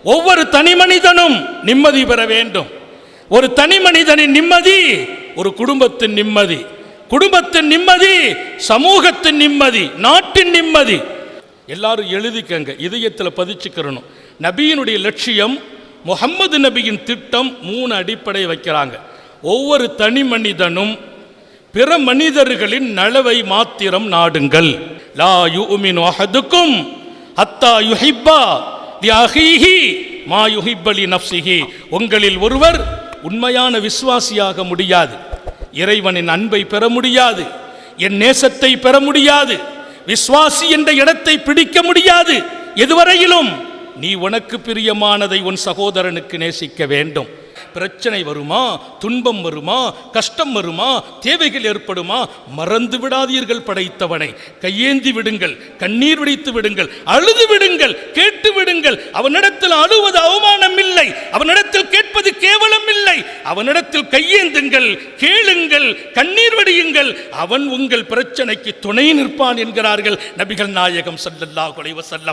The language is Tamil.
ஒவ்வொரு தனி மனிதனும் நிம்மதி பெற வேண்டும். ஒரு தனி மனிதனின் நிம்மதி ஒரு குடும்பத்தின் நிம்மதி, குடும்பத்தின் நிம்மதி சமூகத்தின் நிம்மதி, நாட்டின் நிம்மதி. எல்லாரும் எழுதிக்கங்க, இதயத்தில் பதிச்சுக்கிறணும். நபியினுடைய லட்சியம், முஹம்மது நபியின் திட்டம் 3 அடிப்படை வைக்கிறாங்க. ஒவ்வொரு தனி மனிதனும் பிற மனிதர்களின் நலவை மாத்திரம் நாடுங்கள். லா யுமினு அஹதுக்கும் ஹத்தா யுஹிப்பா லிஅஹீஹி மா யுஹிப்ப லிநஃப்ஸிஹி. உங்களில் ஒருவர் உண்மையான விசுவாசியாக முடியாது, இறைவனின் அன்பை பெற முடியாது, என் நேசத்தை பெற முடியாது, விசுவாசி என்ற இடத்தை பிடிக்க முடியாது எதுவரையிலும் நீ உனக்கு பிரியமானதை உன் சகோதரனுக்கு நேசிக்க வேண்டும். பிரச்சனை வருமா, துன்பம் வருமா, கஷ்டம் வருமா, தேவைகள் ஏற்படுமா, மறந்து விடாதீர்கள் படைத்தவனை. கையேந்தி விடுங்கள், கண்ணீர் விடித்து விடுங்கள், அழுது விடுங்கள், கேட்டு விடுங்கள். அவனிடத்தில் அழுவது அவமானம் இல்லை, அவனிடத்தில் கேட்பது கேவலம் இல்லை. அவனிடத்தில் கையேந்துங்கள், கேளுங்கள், கண்ணீர் வடியுங்கள். அவன் உங்கள் பிரச்சனைக்கு துணை நிற்பான் என்கிறார்கள் நபிகள் நாயகம் ஸல்லல்லாஹு அலைஹி வஸல்லம்.